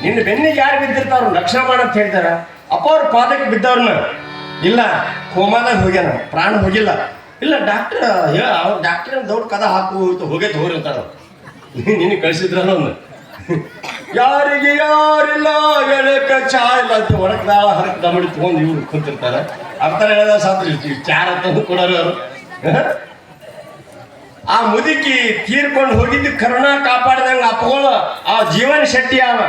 ನಿನ್ನ ಬೆನ್ನಿಗೆ ಯಾರು ಬಿದ್ದಿರ್ತಾವ್ರು ರಕ್ಷಣೆ ಮಾಡಂತ ಹೇಳ್ತಾರ. ಅಪ್ಪ ಅವ್ರ ಪಾದಕ್ಕೆ ಬಿದ್ದವ್ರನ್ನ ಇಲ್ಲ ಕೋಮಾದಾಗ ಹೋಗ್ಯಾನ, ಪ್ರಾಣ ಹೋಗಿಲ್ಲ. ಇಲ್ಲ ಡಾಕ್ಟರ್ ಅವ್ರ ಡಾಕ್ಟರ್ ದೊಡ್ಡ ಕದ ಹಾಕು ಹೋಗೈತೆ ಹೋಗಿರ್ತಾರ. ನಿನಗೆ ಕಳಿಸಿದ್ರಲ್ಲ ಒಂದು ಯಾರಿಗೆ ಯಾರಿಲ್ಲ ಎಳಕ ಚಾ ಇಲ್ಲ ಅಂತ ಒಳಗ್ದಾಳ ಹರಕ್ ದಮಡಿ ತಗೊಂಡು ಇವ್ರು ಕುಂತಿರ್ತಾರ. ಅರ್ಥ ಹೇಳದ ಸಾತ್ರ ಚಾರ ತಂದು ಕೊಡೋರು ಅವರು. ಆ ಮುದುಕಿ ತೀರ್ಕೊಂಡು ಹೋಗಿದ್ದು ಕರುಣಾ ಕಾಪಾಡಿದಂಗ ಅಪ್ಪಗಳು. ಆ ಜೀವನ ಶೆಟ್ಟಿ ಯಾವ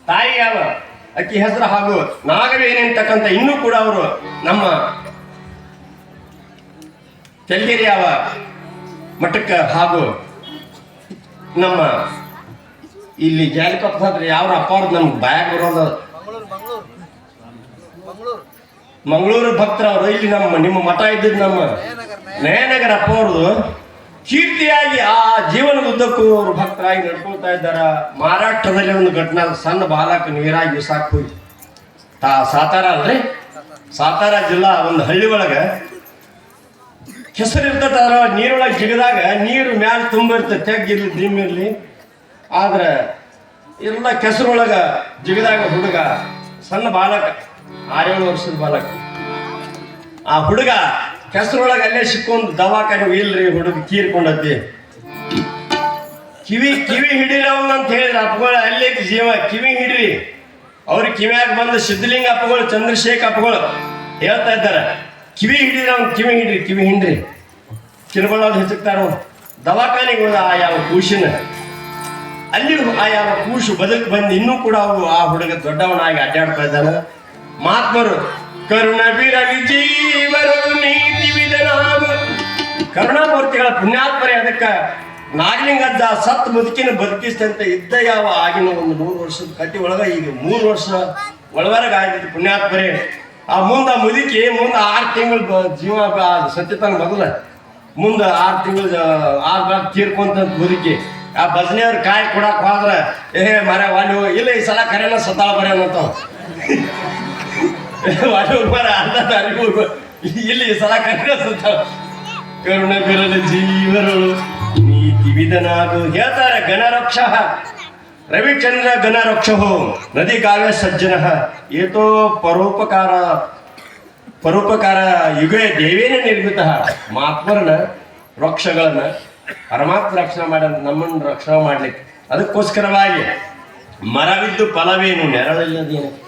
ತಾಯಿ ಯಾವ ಅಕ್ಕಿ ಹೆಸರು ಹಾಗೂ ನಾಗವೇಣಿ ಅಂತಕ್ಕಂಥ ಇನ್ನೂ ಕೂಡ ಅವರು ನಮ್ಮ ತೆಲ್ಗೆರೆ ಯಾವ ಮಠಕ್ಕೆ ಹಾಗೂ ನಮ್ಮ ಇಲ್ಲಿ ಜಾಲಿಕೊಪ್ಪ ಹತ್ರ ಯಾವ ಅಪ್ಪ ಅವ್ರದ್ದು ನಮ್ಗೆ ಬಾಯಾಗ ಬರೋದು ಮಂಗಳೂರು ಭಕ್ತರ ಅವರು. ಇಲ್ಲಿ ನಿಮ್ಮ ಮಠ ಇದ್ದಿದ್ದು ನಮ್ಮ ನಯನಗರ ಅಪ್ಪ ಅವ್ರದ್ದು ಕೀರ್ತಿಯಾಗಿ ಆ ಜೀವನದ ಉದ್ದಕ್ಕೂ ಅವರು ಭಕ್ತರಾಗಿ ನಡ್ಕೊಳ್ತಾ ಇದ್ದಾರ. ಮಹಾರಾಷ್ಟ್ರದಲ್ಲಿ ಒಂದು ಘಟನಾ, ಸಣ್ಣ ಬಾಲಕ ನೀರಾಗಿ ಸಾಕು ಸಾತಾರ ಅಲ್ರಿ, ಸಾತಾರ ಜಿಲ್ಲಾ ಒಂದು ಹಳ್ಳಿ ಒಳಗ ಕೆಸರು ಇರ್ತದ. ನೀರೊಳಗೆ ಜಿಗದಾಗ ನೀರು ಮ್ಯಾಲ ತುಂಬಿರ್ತದೆ, ತೆಗ್ಗಿರ್ಲಿ ದಿಮ್ಮಿರ್ಲಿ. ಆದ್ರೆ ಎಲ್ಲ ಕೆಸರೊಳಗ ಜಿಗದಾಗ ಹುಡುಗ ಸಣ್ಣ ಬಾಲಕ 6-7 ವರ್ಷದ ಬಾಲಕ, ಆ ಹುಡುಗ ಕೆಸರೊಳಗೆ ಅಲ್ಲೇ ಸಿಕ್ಕೊಂಡು ದವಾಖಾನೆ ಇಲ್ರಿ ಹುಡುಗ ತೀರ್ಕೊಂಡತಿ. ಕಿವಿ ಹಿಡಿರಿ ಅವನ್ನ ಅಂತ ಹೇಳಿದ್ರ ಅಪ್ಪಗಳು. ಅಲ್ಲೇ ಜೀವ ಕಿವಿ ಹಿಡ್ರಿ. ಅವ್ರಿಗೆ ಕಿವ್ಯಾಗ ಬಂದು ಸಿದ್ಧಲಿಂಗ ಅಪ್ಪಗಳು, ಚಂದ್ರಶೇಖರ್ ಅಪ್ಪಗಳು ಹೇಳ್ತಾ ಇದ್ದಾರೆ, ಕಿವಿ ಹಿಡಿದ್ರೆ ಅವ್ನು ಕಿವಿ ಹಿಂಡ್ರಿ ಕಿರುಗಳವ್ರು ಹೆಚ್ಚುತ್ತಾರ. ದವಾಖಾನೆಗೆ ಹೋದ ಆ ಯಾವ ಕೂಶಿನ ಅಲ್ಲಿ ಆ ಯಾವ ಕೂಶು ಬದುಕು ಬಂದು ಇನ್ನೂ ಕೂಡ ಅವರು ಆ ಹುಡುಗ ದೊಡ್ಡವನಾಗಿ ಅಡ್ಡಾಡ್ತಾ ಇದ್ದಾನೆ. ಮಹಾತ್ಮರು ಕರುಣವಿರಲಿ ಜೀವರು ನೀತಿ ವಿಧನಾಮ. ಕರುಣಾಮೂರ್ತಿಗಳ ಪುಣ್ಯಾತ್ಮರೇ. ಅದಕ್ಕೆ ನಾಗಲಿಂಗಜ್ಜ ಸತ್ ಮುದುಕಿನ ಬದುಕಿಸ್ತಂತೆ ಇದ್ದ ಯಾವ ಆಗಿನ ಒಂದು 100 ವರ್ಷದ ಕಟ್ಟಿ ಒಳಗ ಈಗ 3 ವರ್ಷ ಒಳವರೆಗೆ ಆಗಿದ್ದು ಪುಣ್ಯಾತ್ಮರೇ. ಆ ಮುಂದೆ ಮುದುಕಿ ಮುಂದೆ 6 ತಿಂಗಳು ಜೀವ ಸತ್ಯತನ ಮೊದಲ ಮುಂದೆ 6 ತಿಂಗಳು 6 ತೀರ್ಕೊಂತ ಮುದುಕಿ. ಆ ಭಜನೆಯವ್ರ ಕಾಯಿ ಕೊಡಕ್ ಹೋದ್ರ ಮರ ವಾಲಿ ಇಲ್ಲ ಈ ಸಲ ಕರೆನ ಸತಾಳ ಬರೆಯಂತ ವಾಲಿ ಮರ ಅರ್ಧ ತಾರೀಕು ಇಲ್ಲಿ ಈ ಸಲ ಕರೆನ ಸತಾಳ ಕರುಣ ಬಿರಲು ಜೀವರಳು ನೀತಿ ವಿಧನಾಗು ಹೇಳ್ತಾರೆ. ಗಣರಕ್ಷ ರವಿಚಂದ್ರ ಗಣರಕ್ಷೋ ನದಿ ಕಾವ್ಯ ಸಜ್ಜನ ಏತೋ ಪರೋಪಕಾರ ಯುಗೇ ದೇವೇನ ನಿರ್ಮಿತ. ಮಹಾತ್ಮರನ್ನ ವೃಕ್ಷಗಳನ್ನ ಪರಮಾತ್ಮ ರಕ್ಷಣೆ ಮಾಡ ನಮ್ಮನ್ನು ರಕ್ಷಣೆ ಮಾಡ್ಲಿಕ್ಕೆ ಅದಕ್ಕೋಸ್ಕರವಾಗಿ ಮರವಿದ್ದು ಫಲವೇನು ನೆರಳಿಲ್ಲದೇನಕ್ಕ,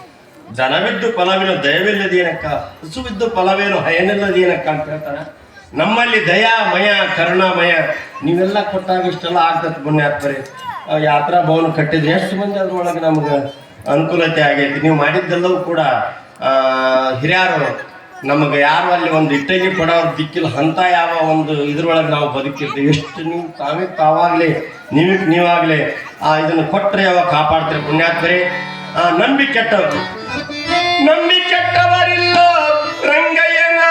ಜನವಿದ್ದು ಫಲವೇನು ದಯವಿಲ್ಲದೇನಕ್ಕ, ಹಸುವಿದ್ದು ಫಲವೇನು ಹಯನಿಲ್ಲದೇನಕ್ಕ ಅಂತ ಹೇಳ್ತಾರೆ. ನಮ್ಮಲ್ಲಿ ದಯಾಮಯ ಕರುಣಾಮಯ ನೀವೆಲ್ಲ ಕೊಟ್ಟಾಗ ಇಷ್ಟೆಲ್ಲ ಆಗ್ತದೆ. ಪುಣ್ಯಾತ್ಮರಿ ಯಾತ್ರಾ ಭವನ ಕಟ್ಟಿದ್ರೆ ಎಷ್ಟು ಮಂದಿ ಅದ್ರೊಳಗೆ ನಮ್ಗೆ ಅನುಕೂಲತೆ ಆಗೈತಿ. ನೀವು ಮಾಡಿದ್ದೆಲ್ಲವೂ ಕೂಡ ಹಿರಿಯರು ನಮಗೆ ಯಾರು ಅಲ್ಲಿ ಒಂದು ಇಟ್ಟಲ್ಲಿ ಕೊಡೋರು ದಿಕ್ಕಿಲ್ಲ ಅಂತ ಯಾವ ಒಂದು ಇದ್ರೊಳಗೆ ನಾವು ಬದುಕಿರ್ತೀವಿ. ಎಷ್ಟು ನೀವು ತಾವಾಗಲಿ ನೀವಾಗಲಿ ಇದನ್ನು ಕೊಟ್ಟರೆ ಯಾವಾಗ ಕಾಪಾಡ್ತೀರಿ ಪುಣ್ಯಾತ್ಮರಿ. ನಂಬಿ ಕೆಟ್ಟವರಿಲ್ಲ ರಂಗಯ್ಯನ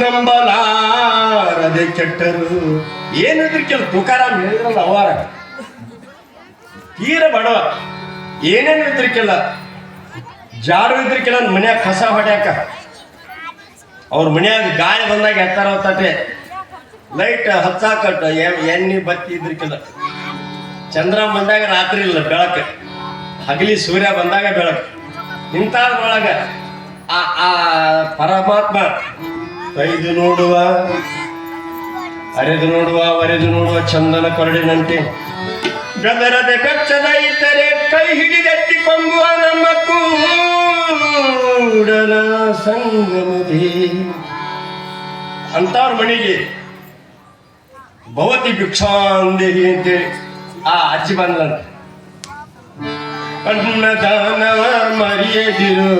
ನಂಬಲಾರದೆ ಕೆಟ್ಟರು. ಏನಿದ್ರು ಕೆಲ ತುಕಾರಾಮ್ ಹೇಳಿದ್ರಲ್ಲ ಅವಾರ ತೀರ ಬಡವ ಏನೇನು ಇದ್ರಿಕೆಲ್ಲ ಜಾಡು ಇದ್ರಿಕೆಲ್ಲ ಮನ್ಯಾಗ ಕಸ ಹೊಡ್ಯಾಕ ಅವ್ರ ಮನ್ಯಾಗ ಗಾಳಿ ಬಂದಾಗ ಎತ್ತಾರ ಹೊತ್ತಾಟೆ ಲೈಟ್ ಹಚ್ಚಾಕಟ್ಟ ಎಣ್ಣೆ ಬತ್ತಿ ಇದ್ರಿಕೆಲ್ಲ ಚಂದ್ರ ಬಂದಾಗ ರಾತ್ರಿ ಇಲ್ಲ ಬೆಳಕು, ಹಗಲಿ ಸೂರ್ಯ ಬಂದಾಗ ಬೆಳಕು. ಇಂಥದ್ರೊಳಗ ಆ ಪರಮಾತ್ಮ ಕೈದು ನೋಡುವ ಅರೆದು ನೋಡುವ ಒರೆದು ನೋಡುವ ಚಂದನ ಕೊರಡಿನಂತೆ ಗದರದ ಬೆಚ್ಚದ ಇದ್ದರೆ ಕೈ ಹಿಡಿದೆತ್ತಿಕೊಂಬುವ ನಮ್ಮ ಕೂಡಲ ಸಂಗಮದೇ ಅಂತವ್ರ ಮನೆಗೆ ಭವತಿ ಭಿಕ್ಷಾಂದೇಹಿ ಅಂತೇಳಿ ಆ ಅಜ್ಜಿ ಬಂದ್ಲಂತ. ಅನ್ನದಾನವ ಮರೆಯದಿರು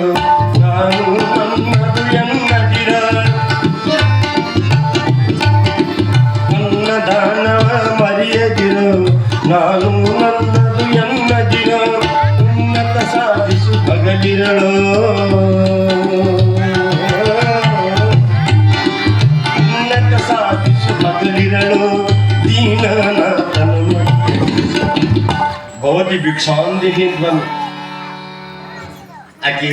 ನಾನು ನನ್ನದು ಎನ್ನದಿರ, ಅನ್ನದಾನವ ಮರೆಯದಿರು ನಾನು ನನ್ನದು ಎನ್ನದಿರ, ಉನ್ನತ ಸಾಧಿಸು ಹಗಲಿರಳು ಉನ್ನತ ಸಾಧಿಸು ಹಗಲಿರಳು ದೀನನಾಥನ ಭವತಿ ಭಿಕ್ಷಾಂದೇಹಿ ಅಂತ ಬಂದು ಆಕೆ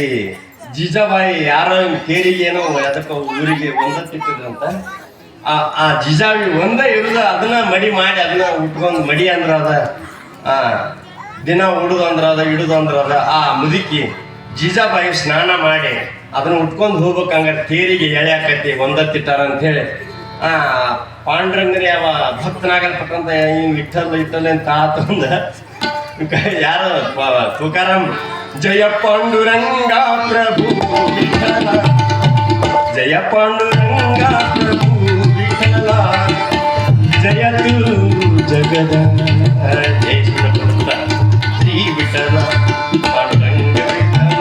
ಜೀಜಾಬಾಯಿ ಯಾರೋ ಕೇರಿಗೆ ಏನೋ ಅದಕ್ಕೆ ಊರಿಗೆ ಒಂದತ್ತಿಟ್ಟಿದ್ರಂತ. ಆ ಜಿಜಾವಿ ಒಂದೇ ಇರುದ ಅದನ್ನ ಮಡಿ ಮಾಡಿ ಅದನ್ನ ಉಟ್ಕೊಂಡು ಮಡಿ ಅಂದ್ರ ಅದ ದಿನ ಉಡುದು ಅಂದ್ರ ಅದ ಇಡುದು ಅಂದ್ರ ಅದ. ಆ ಮುದುಕಿ ಜೀಜಾಬಾಯಿ ಸ್ನಾನ ಮಾಡಿ ಅದನ್ನ ಉಟ್ಕೊಂಡು ಹೋಗ್ಬೇಕಂಗ ತೇರಿಗೆ ಎಳೆಯಾಕೈತಿ ಒಂದತ್ತಿಟ್ಟಾರ ಅಂತ ಹೇಳಿ ಪಾಂಡುರಂಗರಿ ಅವ ಭಕ್ತನಾಗಲ್ಪಟ್ಟಂತ ಇಟ್ಟಲ್ಲ ಅಂತ ಆತಂದ ಯಾರು ತುಕಾರಾಮ್ ಜಯ ಪಾಂಡುರಂಗ ಪ್ರಭು ವಿಠಲ, ಜಯ ಪಾಂಡುರಂಗ ಪ್ರಭು ವಿಠಲ, ಜಯತು ಜಗದ ಶ್ರೀ ವಿಠಲ ಪಾಂಡುರಂಗ ವಿಠಲ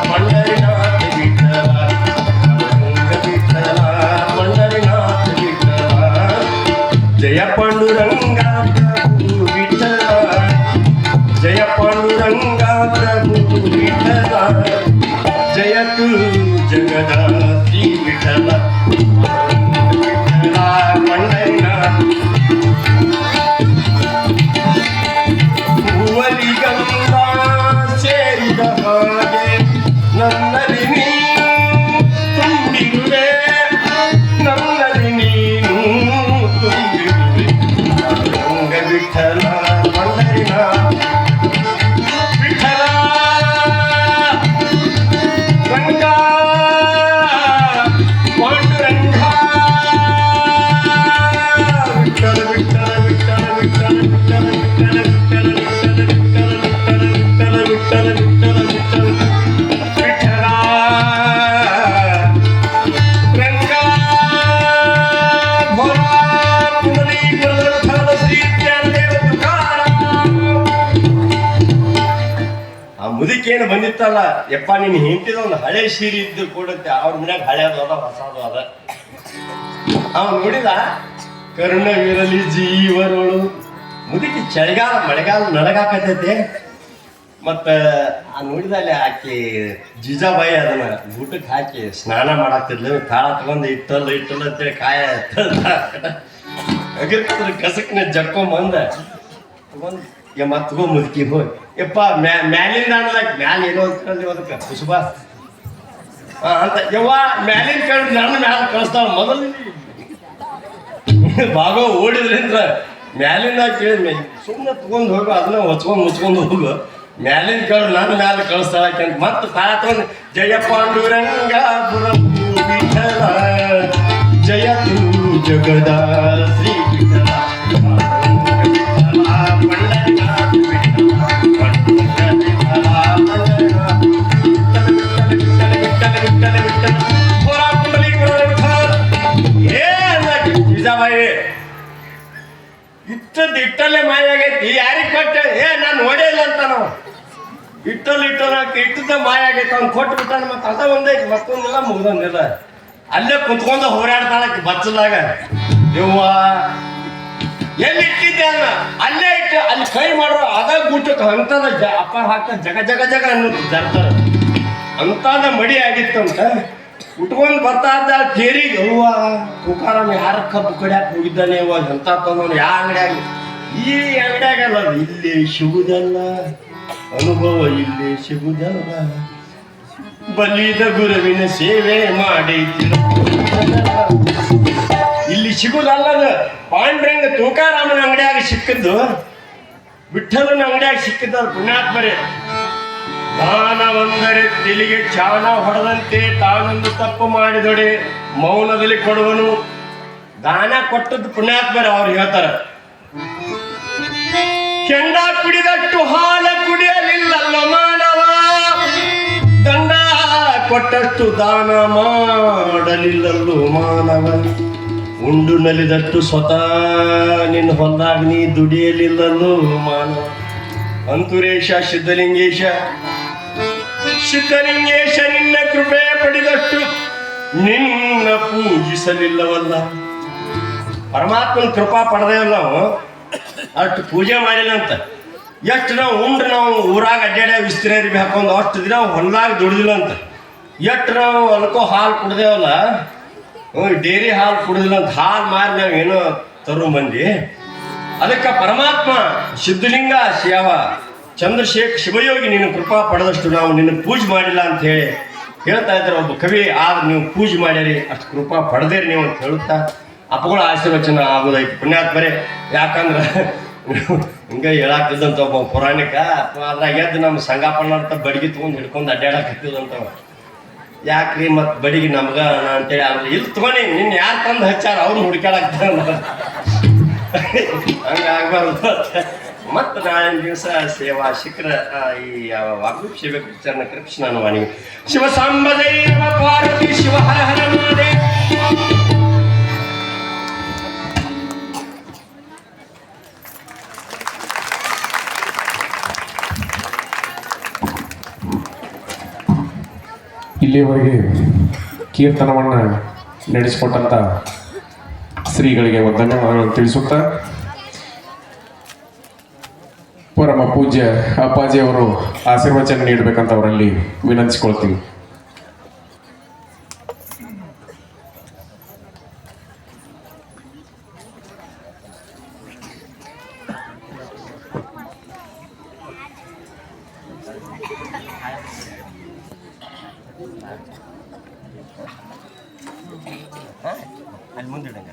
ಪಂಡರಿನಾಥ ವಿಠಲ ಪಾಂಡುರಂಗ ವಿಠಲ ಪಂಡರಿನಾಥ ವಿಠಲ, ಜಯ ಪಾಂಡುರಂಗ ಪ್ರಭು ವಿಠಲ, ಜಯ ಪಾಂಡುರಂಗ ಪ್ರಭು ವಿಠಲ, ಜಯತು ಜಗದ ಶ್ರೀ ವಿಠಲ ವಿಠಲ ಪಂಡರಿನಾಥ. ಹೂವಲಿಗಂಧ ಸೇರಿದ ಹಾಗೆ ನನ್ನಲ್ಲಿ ನೀನು ತುಂಬಿರುವೆ, ನನ್ನಲ್ಲಿ ನೀನು ತುಂಬಿರುವೆ ಪಾಂಡುರಂಗ ವಿಠಲ ಪಂಡರಿನಾಥ ವಿಠಲ ರಂಗ ಪಾಂಡುರಂಗ ವಿಠಲ ವಿಠಲ ವಿಠಲ ವಿಠಲ ವಿಠಲ ವಿಠಲ ವಿಠಲ ವಿಠಲ ವಿಠಲ ವಿಠಲ ವಿಠಲ ವಿಠಲ ರಂಗ ಭೋಲಾ ಪುಂಡರೀಕರಣ ಶ್ರೀ ಜ್ಞಾನದೇವ ತುಕಾರಾಮ್. ಆ ಮುದುಕೇನು ಬಂದಿತ್ತಲ್ಲ, ಯಪ್ಪ ನೀನು ಹಿಂತಿದ ಒಂದು ಹಳೆ ಸೀರೆ ಇದ್ದು ಕೊಡುತ್ತೆ. ಅವ್ರ ಮನ್ಯಾಗ ಹಳೆಯದು ಅದ ಹೊಸದು ಅದ. ಅವ ನೋಡಿದ ಕರುಣವಿರಲಿ ಜೀವರಳು ಮುದುಕಿ ಚಳಿಗಾಲ ಮಳೆಗಾಲ ನಡಗಾಕತೈತೆ. ಮತ್ತ ನೋಡಿದ ಅಲ್ಲಿ ಆಕಿ ಜೀಜಾಬಾಯಿ ಅದನ್ನ ಊಟಕ್ಕೆ ಹಾಕಿ ಸ್ನಾನ ಮಾಡಾಕ್ತಿದ್ಲು. ತಾಳ ತಗೊಂಡು ಇಟ್ಟಲ್ಲ ಅಂತೇಳಿ ಕಾಯ ಅಗಿರ್ತಿದ್ರ ಕಸಕ್ನ ಜಕ್ಕೊಂಬಂದ ತಗೊಂಡ್ ತಗೋ ಮುದುಕಿ ಹೋಗಿ ಯಪ್ಪ ಮ್ಯಾಲಿಂದ ಅನ್ನಲಕ್ ಮ್ಯಾಲ ಏನೋ ಅಂತಲ್ಲಿ ಅದಕ್ಕೆ ಕುಸುಬ ಅಂತ ಯವ್ವ ಮ್ಯಾಲಿನ ಕಳ್ದು ನನ್ನ ಮ್ಯಾಲ ಕಳಿಸ್ತಾವ. ಮೊದಲು ಭಾಗ ಓಡಿದ್ರಿಂದ ಮ್ಯಾಲಿಂದ ಕೇಳಿದ್ಮೆ ಸುಮ್ಮನೆ ತಗೊಂಡು ಹೋಗು ಅದನ್ನ ಹೊಚ್ಕೊಂಡು ಮುಚ್ಕೊಂಡು ಹೋಗು ಮ್ಯಾಲಿನ ಕಳು ನನ್ನ ಮ್ಯಾಲೆ ಕಳಿಸ್ತಾಳಕ್ಕೆ ಅಂತ ಮತ್ತೆ ತಾಳ ತಗೊಂಡು ಜಯ ಪಾಂಡುರಂಗಾಪುರ ವಿಠಲ ಜಯತು ಜಗದ ಶ್ರೀ ವಿಠಲ ಇಟ್ಟದ್ದು ಇಟ್ಟಲ್ಲೇ ಮಾಯ ಆಗೈತಿ ಯಾರಿಗೆ ಕೊಟ್ಟೆ ನಾನು ನೋಡೇ ಇಲ್ಲ ಅಂತ ನಾವು ಇಟ್ಟದ ಮಾಯ ಆಗೈತೆ ಅವ್ನು ಕೊಟ್ಟು ಬಿಟ್ಟಾನ ಮತ್ತೆ ಅದ ಒಂದೈತಿ ಮತ್ತೊಂದಿಲ್ಲ ಮುಗ್ದೊಂದಿಲ್ಲ ಅಲ್ಲೇ ಕುಂತ್ಕೊಂಡು ಹೋರಾಡ್ತಾಳಕ್ಕೆ ಬಚ್ಚಲಾಗ ಯವ್ವ ಎಲ್ಲಿ ಇಟ್ಟಿದ್ದೆ ಅನ್ನ ಅಲ್ಲೇ ಇಟ್ಟು ಅಲ್ಲಿ ಕೈ ಮಾಡೋ ಅದ ಗುಟ್ಟಕ್ಕೆ ಅಂತದ ಅಪ್ಪ ಹಾಕ್ತ ಜಗ ಜಗ ಜಗ ಅನ್ನೋದು ಜರ್ತಾರ ಅಂತದ ಮಡಿ ಆಗಿತ್ತಂತ ಉಟ್ಕೊಂಡು ಬರ್ತಾ ಇದ್ದ ಕೇರಿಗೆ ಅವ್ವ ತುಕಾರಾಮ್ ಯಾರ ಕಬ್ಬು ಕಡಿಯಾಕ ಹೋಗಿದ್ದಾನೆ ಅವ್ವ ಎಂತ ತಂದವನು ಯಾವ ಅಂಗಡಿಯಾಗ ಈ ಅಂಗಡಿಯಾಗಲ್ಲ ಇಲ್ಲಿ ಸಿಗುದಲ್ಲ ಅನುಭವ ಇಲ್ಲಿ ಸಿಗುದಲ್ಲ ಬಲಿದ ಗುರುವಿನ ಸೇವೆ ಮಾಡಿ ಇಲ್ಲಿ ಸಿಗುದಲ್ಲ ಪಾಂಡ್ರಂಗ ತುಕಾರಾಮನ ಅಂಗಡಿಯಾಗ ಸಿಕ್ಕಿದ್ದು ವಿಠಲನ ಅಂಗಡಿಯಾಗ ಸಿಕ್ಕಿದ್ದ ಪುಣ್ಯಾತ್ಮರೇ ದಾನವಂದರೆ ತಿಳಿಗೆ ಚಾಣ ಹೊಡೆದಂತೆ ತಾನೊಂದು ತಪ್ಪು ಮಾಡಿದೊಡೆ ಮೌನದಲ್ಲಿ ಕೊಡುವನು ದಾನ ಕೊಟ್ಟದ್ದು ಪುಣ್ಯಾತ್ಮರ ಅವ್ರು ಹೇಳ್ತಾರ ಕೆಂಡ ಕುಡಿದಟ್ಟು ಹಾಲ ಕುಡಿಯಲಿಲ್ಲಲ್ಲ ಮಾನವ ದಂಡ ಕೊಟ್ಟಷ್ಟು ದಾನ ಮಾಡಲಿಲ್ಲಲ್ಲೂ ಮಾನವ ಉಂಡು ನಲಿದಟ್ಟು ಸ್ವತಃ ನಿನ್ನ ಹೊಂದಾಗ ನೀ ದುಡಿಯಲಿಲ್ಲಲ್ಲೂ ಮಾನವ ಅಂತುರೇಶ ಸಿದ್ಧಲಿಂಗೇಶ ನಿನ್ನ ಕೃಪೆ ಪಡೆದಷ್ಟು ನಿನ್ನ ಪೂಜಿಸಲಿಲ್ಲವಲ್ಲ ಪರಮಾತ್ಮನ ಕೃಪಾ ಪಡೆದೇವಲ್ಲ ನಾವು ಅಷ್ಟು ಪೂಜೆ ಮಾಡಿಲ್ಲ ಅಂತ ಎಷ್ಟು ನಾವು ಉಂಡ್ರೆ ನಾವು ಊರಾಗ ಅಡ್ಡಾಡ್ಯ ವಿಸ್ತೀರ್ಣಿ ಹಾಕೊಂಡು ಅಷ್ಟು ದಿನ ಹೊಲ್ದಾಗ ದುಡ್ದಿಲ್ಲ ಅಂತ ಎಷ್ಟು ನಾವು ಹೊಲ್ಕೋ ಹಾಲು ಕುಡ್ದೇವಲ್ಲ ಡೇರಿ ಹಾಲು ಕುಡ್ದಿಲ್ಲ ಅಂತ ಹಾಲು ಮಾರಿ ನಾವು ಏನೋ ತರು ಮಂದಿ ಅದಕ್ಕೆ ಪರಮಾತ್ಮ ಸಿದ್ಧಲಿಂಗ ಶಿವ ಚಂದ್ರಶೇಖರ್ ಶಿವಯೋಗಿ ನೀನು ಕೃಪಾ ಪಡೆದಷ್ಟು ನಾವು ನಿನ್ನ ಪೂಜೆ ಮಾಡಿಲ್ಲ ಅಂತ ಹೇಳಿ ಹೇಳ್ತಾ ಇದ್ದಾರೆ ಒಬ್ಬ ಕವಿ ಆದ್ರೆ ನೀವು ಪೂಜೆ ಮಾಡ್ಯಾರಿ ಅಷ್ಟು ಕೃಪಾ ಪಡೆದೇರಿ ನೀವು ಅಂತ ಹೇಳುತ್ತಾ ಅಪ್ಪಗಳ ಆಶೀರ್ವಚನ ಆಗೋದೈತಿ ಪುಣ್ಯಾತ್ಮರೇ ಯಾಕಂದ್ರೆ ಹಿಂಗೆ ಹೇಳಾಕ್ತಿದ್ದಂತ ಒಬ್ಬ ಪೌರಾಣಿಕ ಅದ್ರಾಗ ಎದ್ದು ನಮ್ಮ ಸಂಗಾಪಣ್ಣ ಅಂತ ಬಡಿಗೆ ತೊಗೊಂಡು ಹಿಡ್ಕೊಂಡು ಅಡ್ಡಾಡಾಕತ್ತಿದಂತವ ಯಾಕ್ರಿ ಮತ್ತು ಬಡಿಗೆ ನಮ್ಗ ಅಂತೇಳಿ ಅವ್ರು ಇಲ್ಲಿ ತಗೊಂಡಿ ನಿನ್ನ ಯಾರು ತಂದು ಹಚ್ಚಾರ ಅವ್ರು ಹುಡ್ಕ್ಯಾಡಾಕ್ತಾರ ಹಂಗಾಗಬಾರ್ದು ಮತ್ತು ನಾಳಿನ ದಿವಸ ಸೇವಾ ಶಿಖರ ಈ ವಾಗ್ರೂಪ್ ಸೇವೆ ಪಿಕ್ಚರ್ನ ಕೃಷ್ಣನ ವಾಣಿ ಶಿವ ಸಾಂಬದೇ ಪಾರ್ವತಿ ಶಿವ ಹರ ಹರ ಮಾದೇ ಇಲ್ಲಿಯವರೆಗೆ ಕೀರ್ತನವನ್ನು ನಡೆಸಿಕೊಟ್ಟಂಥ ಶ್ರೀಗಳಿಗೆ ಧನ್ಯವಾದಗಳನ್ನು ತಿಳಿಸುತ್ತಾ ಪರಮ ಪೂಜ್ಯ ಅಪ್ಪಾಜಿಯವರು ಆಶೀರ್ವಚನ ನೀಡಬೇಕಂತ ಅವರಲ್ಲಿ ವಿನಂತಿಸಿಕೊಳ್ತೀವಿ. ಅಲ್ಲಿ ಮುಂದಿಡಂಗ